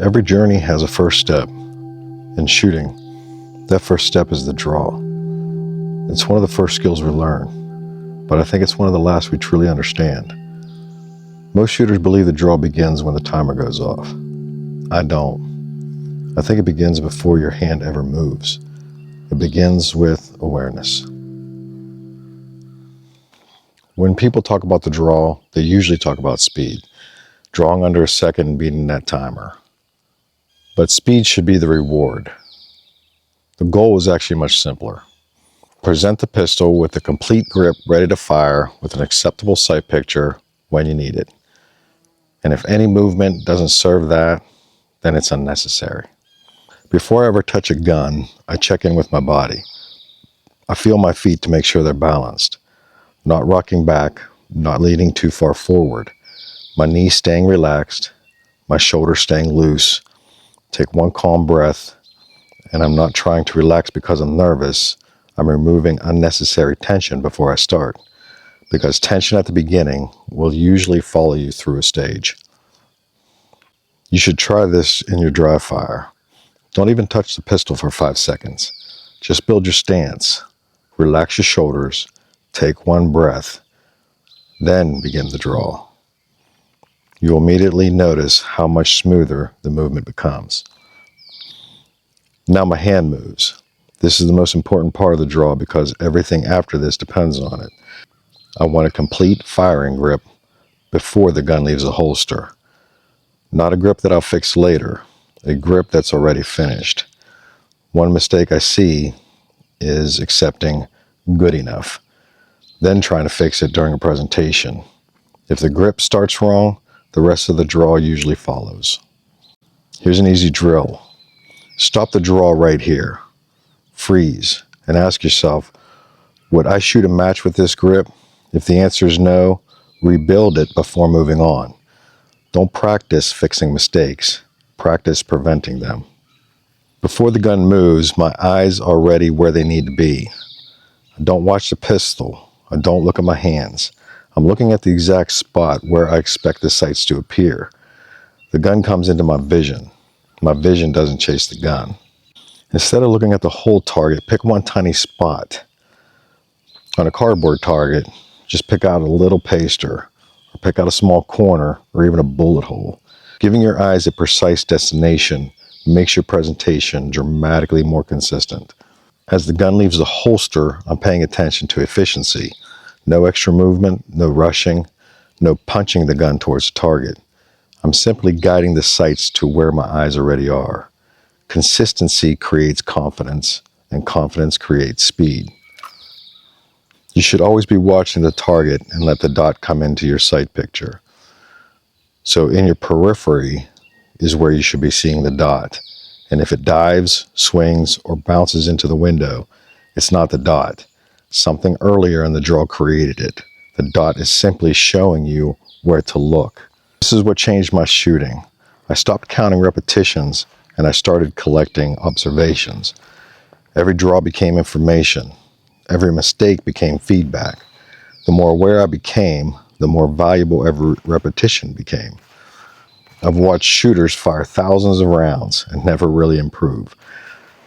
Every journey has a first step. In shooting, that first step is the draw. It's one of the first skills we learn, but I think it's one of the last we truly understand. Most shooters believe the draw begins when the timer goes off. I don't. I think it begins before your hand ever moves. It begins with awareness. When people talk about the draw, they usually talk about speed, drawing under a second and beating that timer. But speed should be the reward. The goal is actually much simpler. Present the pistol with a complete grip ready to fire with an acceptable sight picture when you need it. And if any movement doesn't serve that, then it's unnecessary. Before I ever touch a gun, I check in with my body. I feel my feet to make sure they're balanced. Not rocking back, not leaning too far forward. My knees staying relaxed, my shoulders staying loose. Take one calm breath, and I'm not trying to relax because I'm nervous. I'm removing unnecessary tension before I start, because tension at the beginning will usually follow you through a stage. You should try this in your dry fire. Don't even touch the pistol for 5 seconds. Just build your stance. Relax your shoulders. Take one breath, then begin the draw. You'll immediately notice how much smoother the movement becomes. Now my hand moves. This is the most important part of the draw because everything after this depends on it. I want a complete firing grip before the gun leaves the holster. Not a grip that I'll fix later, a grip that's already finished. One mistake I see is accepting good enough, then trying to fix it during a presentation. If the grip starts wrong, the rest of the draw usually follows. Here's an easy drill. Stop the draw right here. Freeze and ask yourself, would I shoot a match with this grip? If the answer is no, rebuild it before moving on. Don't practice fixing mistakes. Practice preventing them. Before the gun moves, my eyes are ready where they need to be. I don't watch the pistol. I don't look at my hands. I'm looking at the exact spot where I expect the sights to appear. The gun comes into my vision. My vision doesn't chase the gun. Instead of looking at the whole target, pick one tiny spot. On a cardboard target, just pick out a little paster, or pick out a small corner, or even a bullet hole. Giving your eyes a precise destination makes your presentation dramatically more consistent. As the gun leaves the holster, I'm paying attention to efficiency. No extra movement, no rushing, no punching the gun towards the target. I'm simply guiding the sights to where my eyes already are. Consistency creates confidence, and confidence creates speed. You should always be watching the target and let the dot come into your sight picture. So in your periphery is where you should be seeing the dot. And if it dives, swings, or bounces into the window, it's not the dot. Something earlier in the draw created it. The dot is simply showing you where to look. This is what changed my shooting. I stopped counting repetitions and I started collecting observations. Every draw became information. Every mistake became feedback. The more aware I became, the more valuable every repetition became. I've watched shooters fire thousands of rounds and never really improve.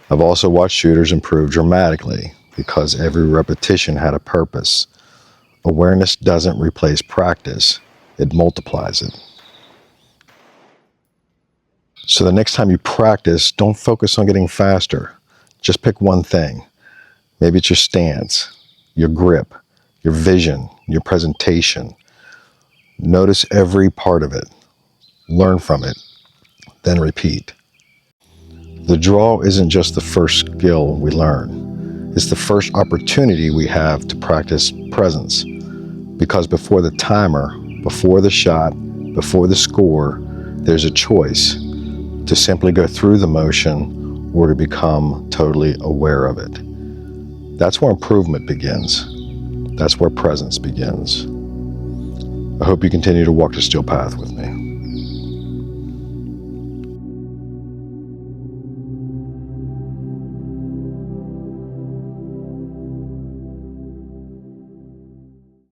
I've also watched shooters improve dramatically because every repetition had a purpose. Awareness doesn't replace practice, it multiplies it. So the next time you practice, don't focus on getting faster. Just pick one thing. Maybe it's your stance, your grip, your vision, your presentation. Notice every part of it. Learn from it, then repeat. The draw isn't just the first skill we learn. It's the first opportunity we have to practice presence. Because before the timer, before the shot, before the score, there's a choice to simply go through the motion or to become totally aware of it. That's where improvement begins. That's where presence begins. I hope you continue to walk the steel path with me.